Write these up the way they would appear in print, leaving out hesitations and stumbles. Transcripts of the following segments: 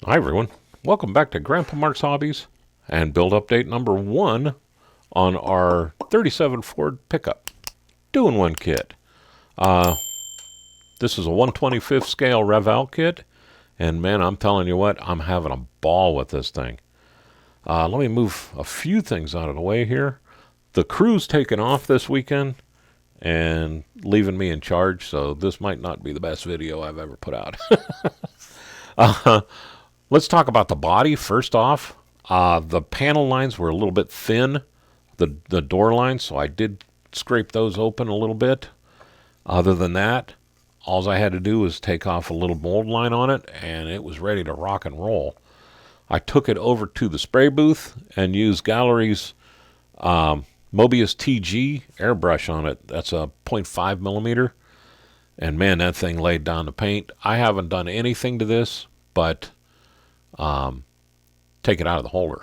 Hi everyone, welcome back to Grandpa Mark's Hobbies and build update number 1 on our 37 Ford pickup doing one kit. Uh, this is a 1/25th scale Revell kit, and man, I'm telling you what, I'm having a ball with this thing. Let me move a few things out of the way here. The crew's taking off this weekend and leaving me in charge, so this might not be the best video I've ever put out. uh, Let's talk about the body first off. The panel lines were a little bit thin, the door lines, so I did scrape those open a little bit. Other than that, all I had to do was take off a little mold line on it, and it was ready to rock and roll. I took it over to the spray booth and used Gallery's Mobius TG airbrush on it. That's a 0.5 millimeter, and man, that thing laid down the paint. I haven't done anything to this, but take it out of the holder.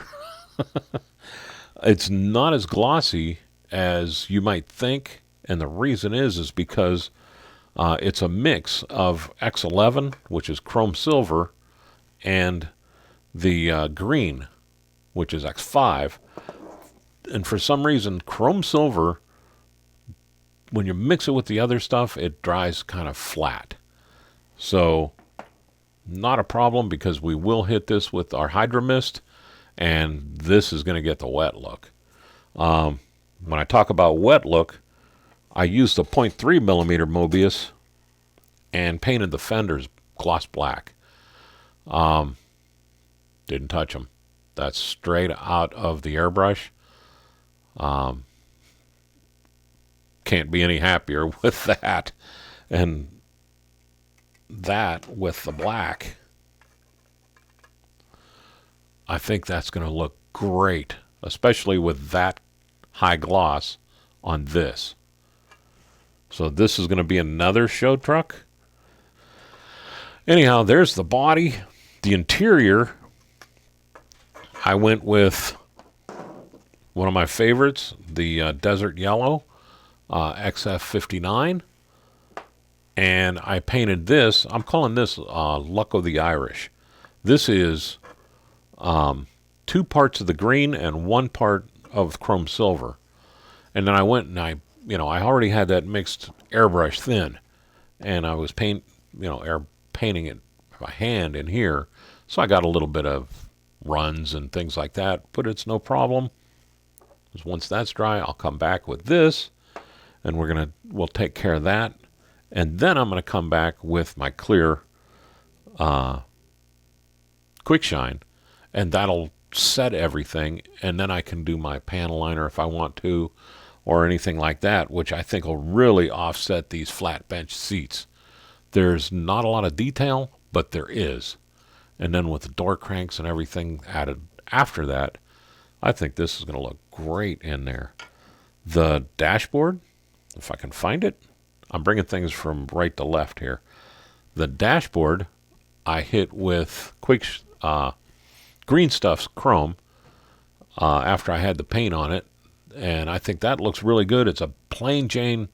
It's not as glossy as you might think, and the reason is because it's a mix of X11, which is chrome silver, and the green, which is X5. And for some reason, chrome silver, when you mix it with the other stuff, it dries kind of flat. So not a problem, because we will hit this with our Hydro Mist, and this is going to get the wet look. When I talk about wet look, I used a 0.3 millimeter Mobius and painted the fenders gloss black. Didn't touch them. That's straight out of the airbrush. Can't be any happier with that. And that with the black, I think that's going to look great, especially with that high gloss on this. So this is going to be another show truck. Anyhow, there's the body. The interior, I went with one of my favorites, the Desert Yellow XF59. And I painted this. I'm calling this Luck of the Irish. This is 2 parts of the green and 1 part of chrome silver. And then I went and I already had that mixed airbrush thin, and I was painting it by hand in here. So I got a little bit of runs and things like that, but it's no problem. Because once that's dry, I'll come back with this, and we'll take care of that. And then I'm going to come back with my clear quick shine, and that'll set everything, and then I can do my panel liner if I want to, or anything like that, which I think will really offset these flat bench seats. There's not a lot of detail, but there is. And then with the door cranks and everything added after that, I think this is going to look great in there. The dashboard, if I can find it, I'm bringing things from right to left here. The dashboard I hit with Green Stuff's chrome after I had the paint on it, and I think that looks really good. It's a plain Jane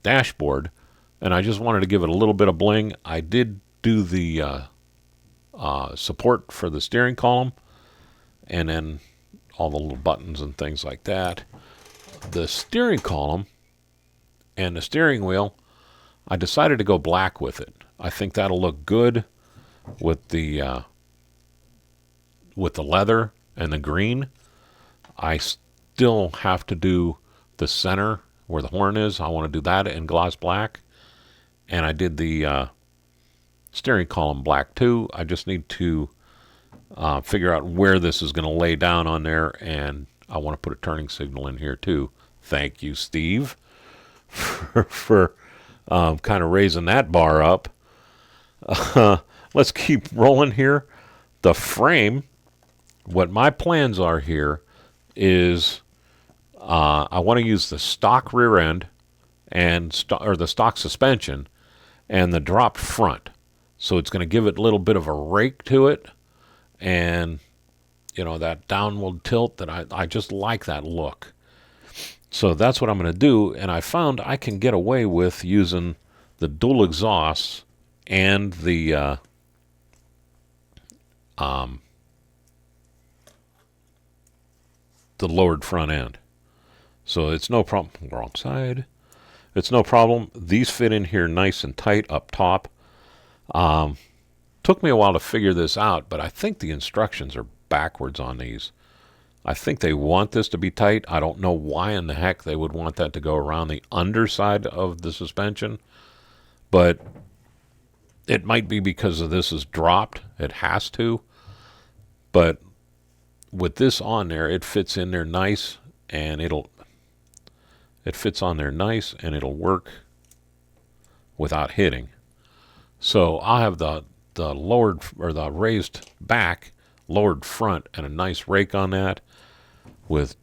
dashboard, and I just wanted to give it a little bit of bling. I did do the support for the steering column, and then all the little buttons and things like that. The steering column and the steering wheel, I decided to go black with it. I think that'll look good with the leather and the green. I still have to do the center where the horn is. I want to do that in gloss black, and I did the steering column black too. I just need to figure out where this is going to lay down on there, and I want to put a turning signal in here too. Thank you, Steve, for kind of raising that bar up. Let's keep rolling here. The frame, what my plans are here is I want to use the stock rear end and or the stock suspension and the dropped front. So it's going to give it a little bit of a rake to it, and that downward tilt that I just like that look. So that's what I'm going to do, and I found I can get away with using the dual exhausts and the the lowered front end. So it's no problem. Wrong side. It's no problem. These fit in here nice and tight up top. Took me a while to figure this out, but I think the instructions are backwards on these. I think they want this to be tight. I don't know why in the heck they would want that to go around the underside of the suspension, but it might be because of this is dropped. It has to. But with this on there, it fits in there nice, and it fits on there nice, and it'll work without hitting. So I'll have the lowered or the raised back, lowered front, and a nice rake on that with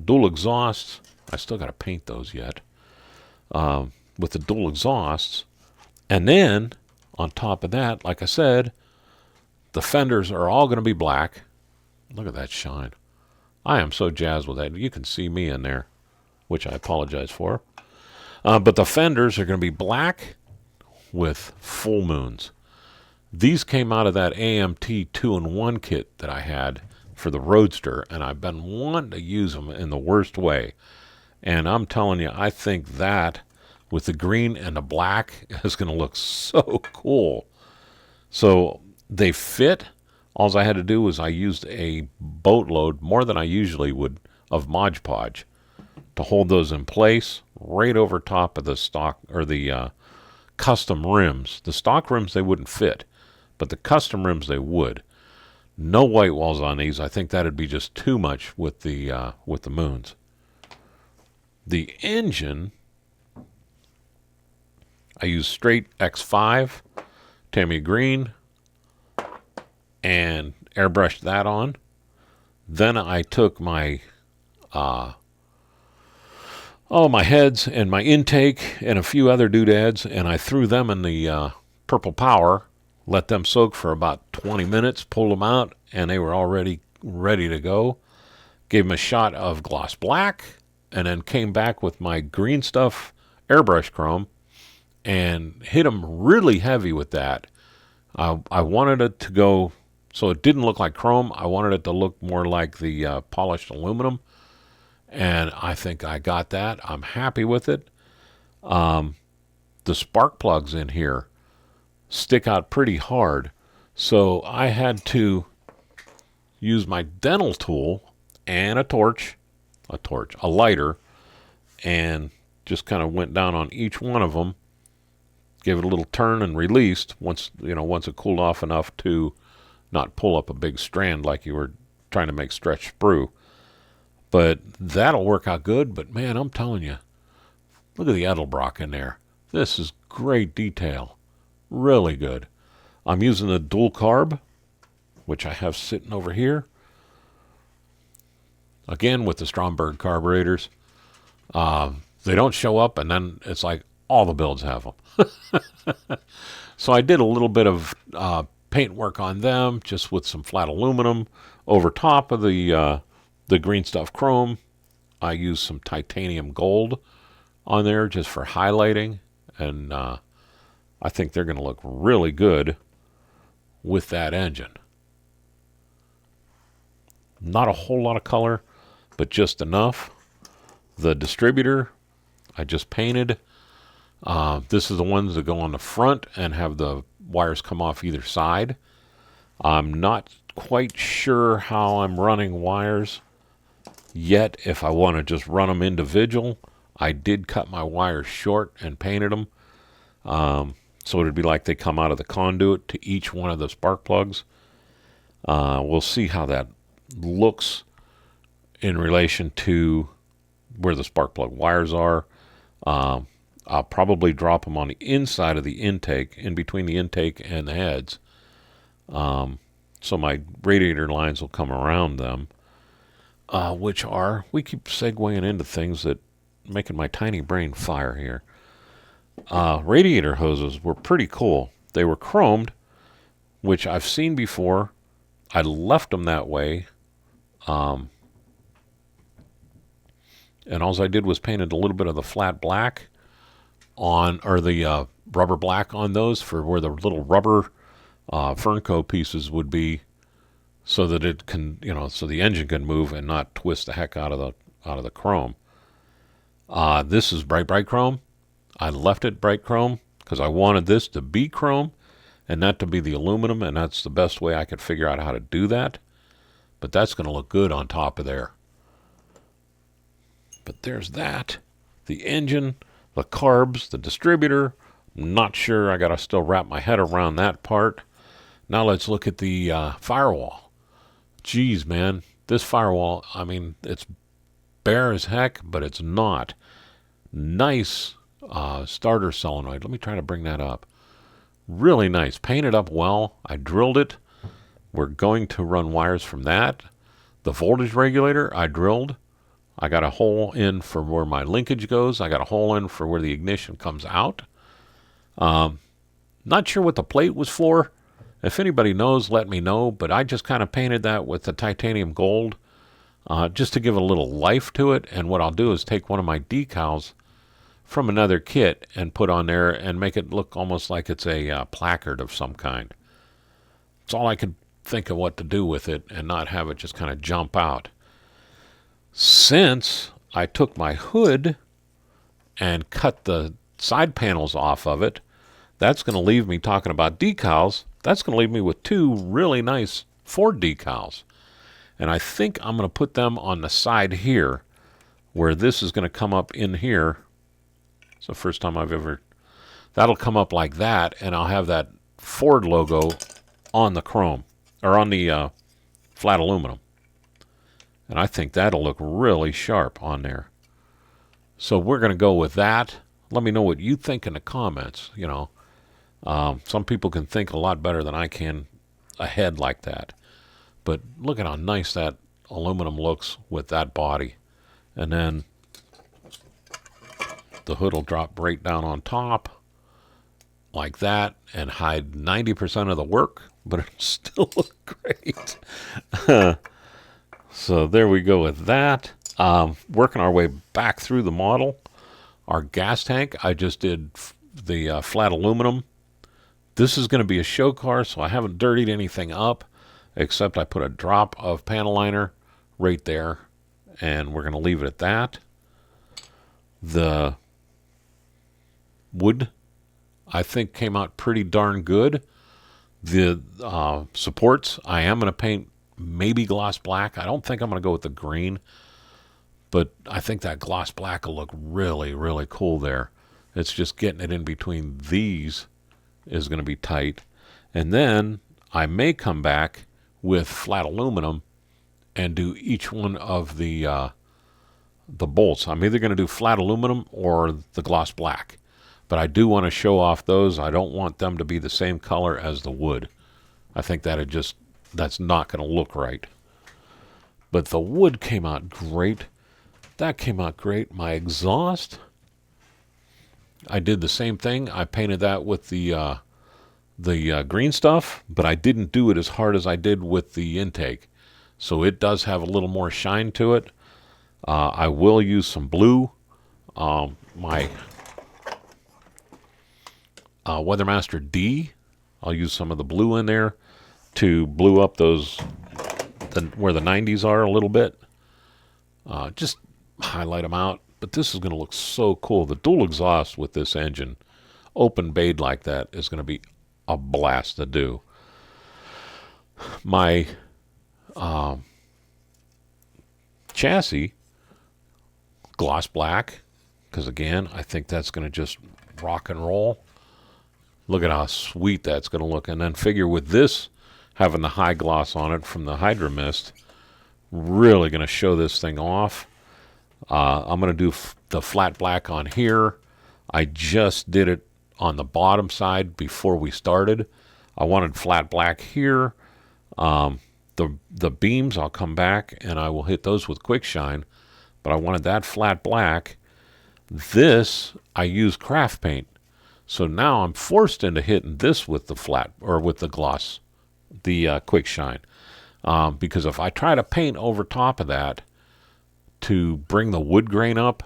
dual exhausts. I still got to paint those yet. With the dual exhausts, and then on top of that, like I said, the fenders are all going to be black. Look at that shine. I am so jazzed with that. You can see me in there, which I apologize for. But the fenders are going to be black with full moons. These came out of that AMT 2-in-1 kit that I had for the Roadster, and I've been wanting to use them in the worst way. And I'm telling you, I think that with the green and the black is going to look so cool. So they fit. All I had to do was I used a boatload, more than I usually would, of Mod Podge to hold those in place right over top of the stock or the custom rims. The stock rims, they wouldn't fit, but the custom rims, they would. No white walls on these. I think that'd be just too much with the moons. The engine, I used straight X5, Tamiya green, and airbrushed that on. Then I took my my heads and my intake and a few other doodads, and I threw them in the Purple Power, let them soak for about 20 minutes, pulled them out, and they were already ready to go. Gave them a shot of gloss black, and then came back with my green stuff airbrush chrome and hit them really heavy with that. I wanted it to go so it didn't look like chrome. I wanted it to look more like the polished aluminum, and I think I got that. I'm happy with it. The spark plugs in here stick out pretty hard, so I had to use my dental tool and a lighter, and just kind of went down on each one of them, gave it a little turn and released once it cooled off enough to not pull up a big strand like you were trying to make stretch sprue. But that'll work out good. But man, I'm telling you, look at the Edelbrock in there. This is great detail. Really good. I'm using the dual carb, which I have sitting over here. Again, with the Stromberg carburetors. They don't show up, and then it's like all the builds have them. So I did a little bit of paint work on them, just with some flat aluminum over top of the green stuff chrome. I used some titanium gold on there just for highlighting, and I think they're going to look really good with that engine. Not a whole lot of color, but just enough. The distributor, I just painted. This is the ones that go on the front and have the wires come off either side. I'm not quite sure how I'm running wires yet, if I want to just run them individual. I did cut my wires short and painted them. So it'd be like they come out of the conduit to each one of the spark plugs. We'll see how that looks in relation to where the spark plug wires are. I'll probably drop them on the inside of the intake, in between the intake and the heads. So my radiator lines will come around them, which are, we keep segueing into things that making my tiny brain fire here. Radiator hoses were pretty cool. They were chromed, which I've seen before. I left them that way. And all I did was painted a little bit of the flat black on, or the rubber black on those for where the little rubber Fernco pieces would be so that it can, so the engine can move and not twist the heck out of the chrome. This is bright chrome. I left it bright chrome because I wanted this to be chrome and not to be the aluminum, and that's the best way I could figure out how to do that. But that's going to look good on top of there. But there's that. The engine, the carbs, the distributor. I'm not sure. I got to still wrap my head around that part. Now let's look at the firewall. Geez, man. This firewall, I mean, it's bare as heck, but it's not. Nice starter solenoid. Let me try to bring that up. Really nice. Painted up well. I drilled it. We're going to run wires from that. The voltage regulator, I drilled. I got a hole in for where my linkage goes. I got a hole in for where the ignition comes out. Not sure what the plate was for. If anybody knows, let me know. But I just kind of painted that with the titanium gold just to give a little life to it. And what I'll do is take one of my decals from another kit and put on there and make it look almost like it's a placard of some kind. It's all I could think of what to do with it and not have it just kind of jump out. Since I took my hood and cut the side panels off of it, that's going to leave me talking about decals. That's going to leave me with two really nice Ford decals. And I think I'm going to put them on the side here where this is going to come up in here. It's the first time I've ever... That'll come up like that, and I'll have that Ford logo on the chrome, or on the flat aluminum. And I think that'll look really sharp on there. So we're going to go with that. Let me know what you think in the comments. Some people can think a lot better than I can ahead like that. But look at how nice that aluminum looks with that body. And then the hood will drop right down on top like that and hide 90% of the work, but it'll still look great. So there we go with that. Working our way back through the model. Our gas tank, I just did the flat aluminum. This is going to be a show car, so I haven't dirtied anything up, except I put a drop of panel liner right there, and we're going to leave it at that. The wood, I think, came out pretty darn good. The supports, I am going to paint maybe gloss black. I don't think I'm going to go with the green, but I think that gloss black will look really, really cool there. It's just getting it in between these is going to be tight. And then I may come back with flat aluminum and do each one of the bolts. I'm either going to do flat aluminum or the gloss black, but I do want to show off those. I don't want them to be the same color as the wood. I think that's not going to look right. But the wood came out great. That came out great. My exhaust, I did the same thing. I painted that with the green stuff, but I didn't do it as hard as I did with the intake. So it does have a little more shine to it. I will use some blue. My Weathermaster D, I'll use some of the blue in there to blue up those where the 90s are a little bit. Just highlight them out. But this is going to look so cool. The dual exhaust with this engine, open bayed like that, is going to be a blast to do. My chassis, gloss black, because again, I think that's going to just rock and roll. Look at how sweet that's going to look. And then figure with this having the high gloss on it from the Hydra Mist, really going to show this thing off. I'm going to do the flat black on here. I just did it on the bottom side before we started. I wanted flat black here. The beams, I'll come back and I will hit those with quick shine, but I wanted that flat black. This, I use craft paint. So now I'm forced into hitting this with the flat, or with the gloss, the quick shine. Because if I try to paint over top of that to bring the wood grain up,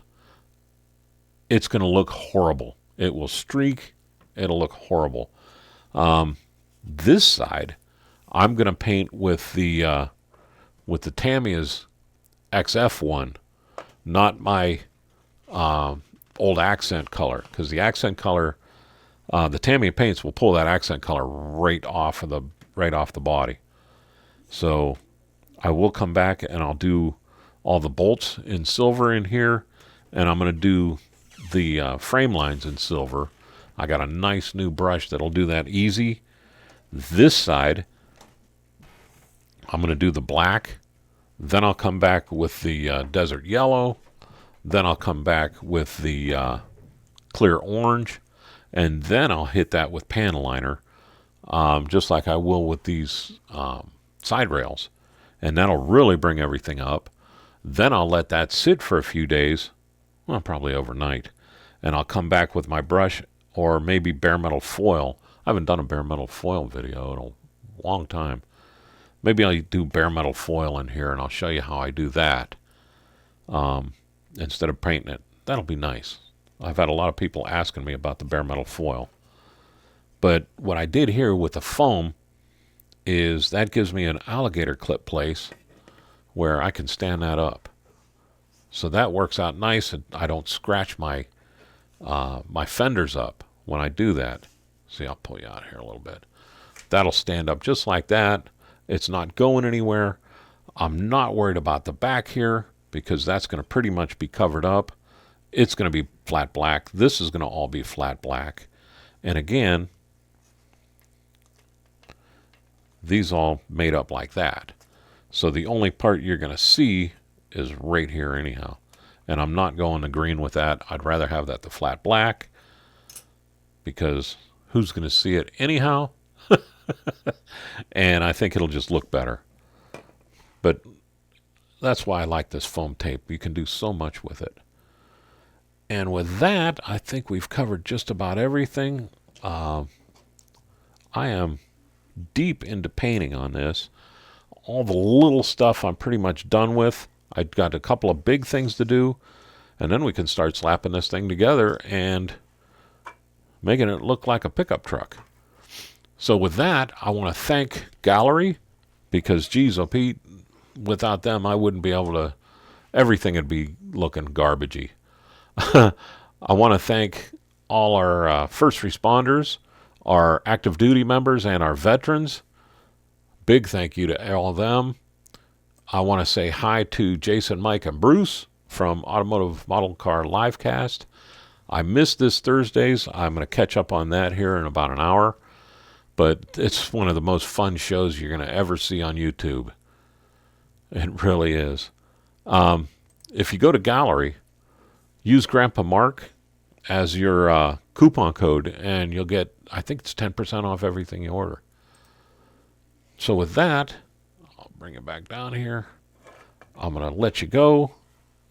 it's going to look horrible. It will streak. It'll look horrible. This side, I'm going to paint with the Tamiya's XF one, not my old accent color, because the accent color, the Tamiya paints will pull that accent color right off the body. So I will come back and I'll do all the bolts in silver in here, and I'm going to do the frame lines in silver. I got a nice new brush that'll do that easy. This side, I'm going to do the black. Then I'll come back with the desert yellow. Then I'll come back with the clear orange. And then I'll hit that with panel liner, just like I will with these side rails. And that'll really bring everything up. Then I'll let that sit for a few days, well, probably overnight. And I'll come back with my brush or maybe bare metal foil. I haven't done a bare metal foil video in a long time. Maybe I'll do bare metal foil in here and I'll show you how I do that instead of painting it. That'll be nice. I've had a lot of people asking me about the bare metal foil. But what I did here with the foam is that gives me an alligator clip place where I can stand that up. So that works out nice, and I don't scratch my my fenders up when I do that. See, I'll pull you out here a little bit. That'll stand up just like that. It's not going anywhere. I'm not worried about the back here because that's going to pretty much be covered up. It's going to be flat black. This is going to all be flat black. And again, these all made up like that. So the only part you're going to see is right here anyhow. And I'm not going to green with that. I'd rather have that the flat black because who's going to see it anyhow? And I think it'll just look better. But that's why I like this foam tape. You can do so much with it. And with that, I think we've covered just about everything. I am deep into painting on this. All the little stuff I'm pretty much done with. I've got a couple of big things to do, and then we can start slapping this thing together and making it look like a pickup truck. So with that, I want to thank Gallery, because geez, oh Pete, without them I wouldn't be able to, everything would be looking garbagey. I want to thank all our first responders, our active duty members, and our veterans. Big thank you to all of them. I want to say hi to Jason, Mike, and Bruce from Automotive Model Car Livecast. I missed this Thursdays. I'm going to catch up on that here in about an hour. But it's one of the most fun shows you're going to ever see on YouTube. It really is. If you go to Gallery, use Grandpa Mark as your coupon code, and you'll get, I think it's 10% off everything you order. So with that, I'll bring it back down here. I'm going to let you go.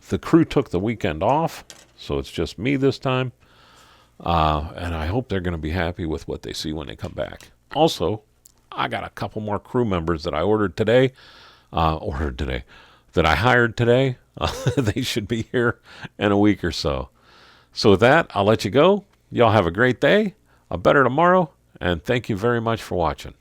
The crew took the weekend off, so it's just me this time. And I hope they're going to be happy with what they see when they come back. Also, I got a couple more crew members that I ordered today, that I hired today. They should be here in a week or so. So with that, I'll let you go. Y'all have a great day, a better tomorrow, and thank you very much for watching.